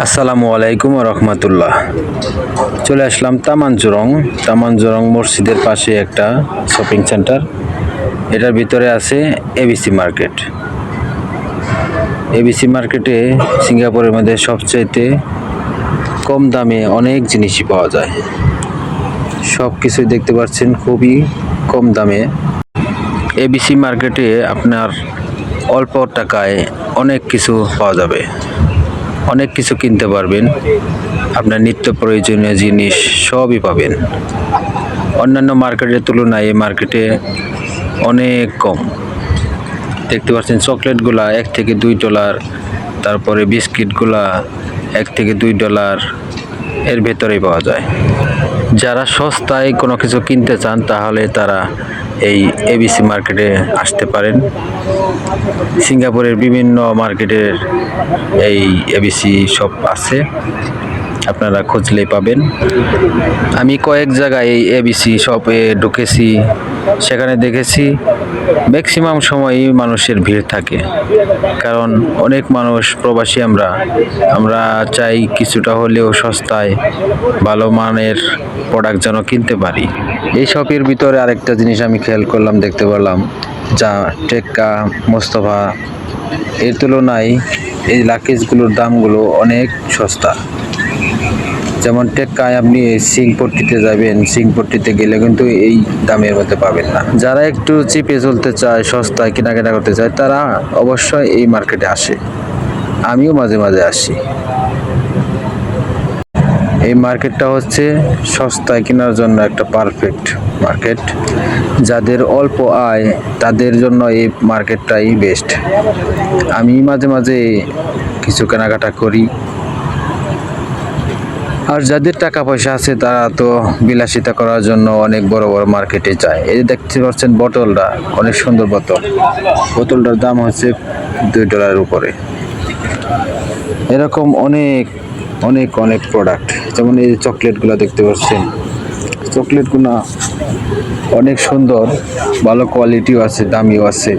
আসসালামু আলাইকুম রহমতুল্লাহ। চলে আসলাম তামানজুরং মসজিদের পাশে একটা শপিং সেন্টার। এটার ভিতরে আছে এবিসি মার্কেট। এবিসি মার্কেটে সিঙ্গাপুরের মধ্যে সবচাইতে কম দামে অনেক জিনিসই পাওয়া যায়। সব কিছুই দেখতে পাচ্ছেন খুবই কম দামে। এবিসি মার্কেটে আপনার অল্প টাকায় অনেক কিছু পাওয়া যাবে, অনেক কিছু কিনতে পারবেন। আপনার নিত্য প্রয়োজনীয় জিনিস সবই পাবেন। অন্যান্য মার্কেটের তুলনায় এই মার্কেটে অনেক কম। দেখতে পাচ্ছেন চকলেটগুলা $1 থেকে $2, তারপরে বিস্কিটগুলা $1 থেকে $2 এর ভেতরেই পাওয়া যায়। যারা সস্তায় কোনো কিছু কিনতে চান তাহলে তারা এই এবিসি মার্কেটে আসতে পারেন। সিঙ্গাপুরের বিভিন্ন মার্কেটের এই এবিসি শপ আছে, আপনারা খুঁজলেই পাবেন। আমি কয়েক জায়গায় এই এবিসি শপে ঢুকেছি, সেখানে দেখেছি ম্যাক্সিমাম সময়ই মানুষের ভিড় থাকে, কারণ অনেক মানুষ প্রবাসী। আমরা চাই কিছুটা হলেও সস্তায় ভালো মানের প্রোডাক্ট যেন কিনতে পারি। এই শপের ভিতরে আরেকটা জিনিস আমি খেয়াল করলাম, দেখতে পেলাম, যা টেক্কা, মোস্তফা এর তুলনায় এই লাকেজগুলোর দামগুলো অনেক সস্তা। যেমন টেক্কায় আপনি সিংপট্টিতে যাবেন, সিংপট্টিতে গেলে কিন্তু এই দামের মধ্যে পাবেন না। যারা একটু চিপে চলতে চায়, সস্তায় কেনাকাটা করতে চায়, তারা অবশ্যই এই মার্কেটে আসে। আমিও মাঝে মাঝে আসি। এই মার্কেটটা হচ্ছে সস্তায় কেনার জন্য একটা পারফেক্ট মার্কেট। যাদের অল্প আয় তাদের জন্য এই মার্কেটটাই বেস্ট। আমি মাঝে মাঝে কিছু কেনাকাটা করি। আর যাদের টাকা পয়সা আছে তারা তো বিলাসিতা করার জন্য অনেক বড় বড় মার্কেটে যায়। এই দেখতে পাচ্ছেন বোতলটা, অনেক সুন্দর বোতল। বোতলটার দাম হচ্ছে $2 উপরে। এরকম অনেক অনেক অনেক প্রোডাক্ট, যেমন এই চকলেটগুলো দেখতে পাচ্ছেন। চকলেটগুলো অনেক সুন্দর, ভালো কোয়ালিটিও আছে, দামিও আছে।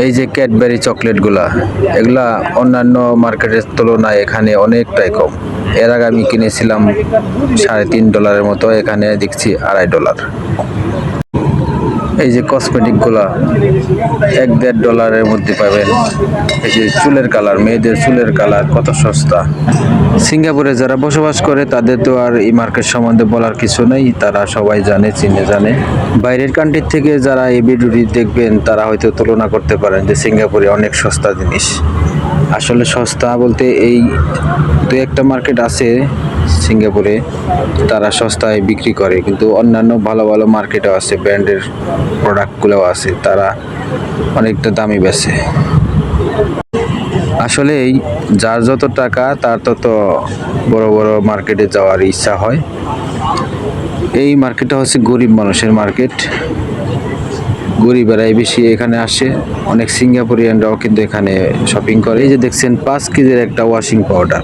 এই যে ক্যাডবেরি চকলেটগুলা, এগুলা অন্যান্য মার্কেটের তুলনায় এখানে অনেকটাই কম। এর আগে আমি কিনেছিলাম $3.5 মতো, এখানে দেখছি $2.5। এই যে কসমেটিকগুলা $1-1.5 মধ্যে পাবেন। এই যে চুলের কালার, মেয়েদের চুলের কালার কত সস্তা। সিঙ্গাপুরে যারা বসবাস করে তাদের তো আর এই মার্কেট সম্বন্ধে বলার কিছু নেই, তারা সবাই জানে, জানে। বাইরের কান্ট্রির থেকে যারা এই ভিডিওটি দেখবেন তারা হয়তো তুলনা করতে পারেন যে সিঙ্গাপুরে অনেক সস্তা জিনিস। আসলে সস্তা বলতে এই দু একটা মার্কেট আছে সিঙ্গাপুরে, তারা সস্তায় বিক্রি করে, কিন্তু অন্যান্য ভালো ভালো মার্কেটও আছে, ব্র্যান্ডের প্রোডাক্টগুলোও আছে, তারা অনেকটা দামি বেচে। আসলেই যার যত টাকা তার তত বড় বড় মার্কেটে যাওয়ার ইচ্ছা হয়। এই মার্কেটটা হচ্ছে গরিব মানুষের মার্কেট। গরিবেরাই বেশি এখানে আসে। অনেক সিঙ্গাপুরিয়ানরাও কিন্তু এখানে শপিং করে। এই যে দেখছেন 5 কেজির একটা ওয়াশিং পাউডার,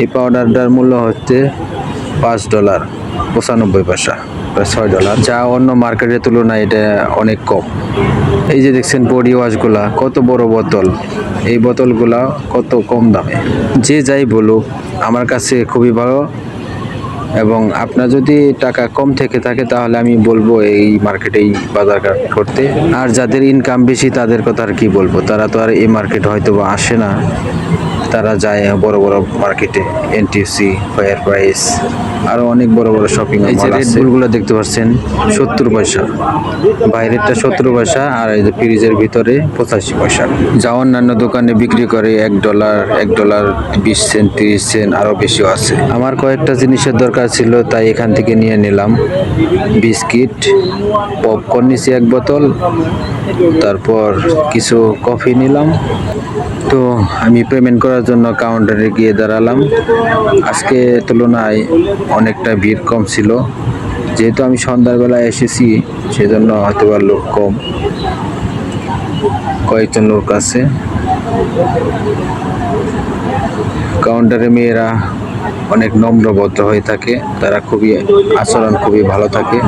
এই পাউডারটার মূল্য হচ্ছে $5.95, প্রায় $6, যা অন্য মার্কেটের তুলনায় এটা অনেক কম। এই যে দেখছেন বডি ওয়াশগুলা, কত বড় বোতল, এই বোতলগুলা কত কম দামে। যে যাই বলুক, আমার কাছে খুবই ভালো। এবং আপনার যদি টাকা কম থেকে থাকে তাহলে আমি বলবো এই মার্কেটেই বাজার করতে। আর যাদের ইনকাম বেশি তাদের কথা আর কি বলবো, তারা তো আর এই মার্কেট হয়তো বা আসে না, তারা যায় বড় বড় মার্কেটে, এনটিসি, ফায়ার প্রাইস, আরো অনেক বড় বড় শপিং মল আছে। এই যে রেড বুলগুলো দেখতে পাচ্ছেন 70 পয়সা, বাইরেরটা 70 পয়সা, আর এই যে ফ্রিজের ভিতরে 85 পয়সা। যা অন্যান্য দোকানে বিক্রি করে $1, $1.20, 30 সেন্ট, আরো বেশিও আছে। আমার কয়েকটা জিনিসের দরকার ছিল, তাই এখান থেকে নিয়ে নিলাম। বিস্কিট, পপকর্ন নিছি 1 বোতল, তারপর কিছু কফি নিলাম। তো আমি পেমেন্ট করার জন্য কাউন্টারে গিয়ে দাঁড়ালাম। আজকে তুলনায় অনেকটা ভিড় কম ছিল, যেহেতু আমি সন্ধ্যাবেলায় এসেছি সেজন্য হয়তো বা লোক কম, কয়েকজন লোক আছে। কাউন্টারে মেয়েরা অনেক নম্র ভদ্র হয়ে থাকে, তারা আচরণ খুবই ভালো থাকে।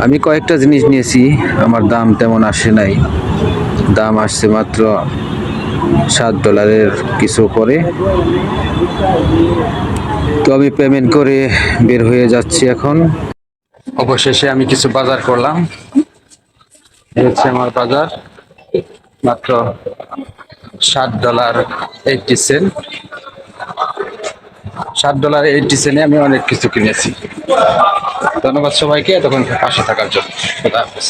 আমি কয়েকটা জিনিস নিয়েছি, আমার দাম তেমন আসে নাই, দাম আসছে মাত্র $7 কিছু পরে। তো আমি পেমেন্ট করে বের হয়ে যাচ্ছি এখন। অবশেষে আমি কিছু বাজার করলাম। এই হচ্ছে আমার বাজার, মাত্র $7.80। $7.80 আমি অনেক কিছু কিনেছি। ধন্যবাদ সবাইকে এতক্ষণ পাশে থাকার জন্য। খোদা হাফেজ।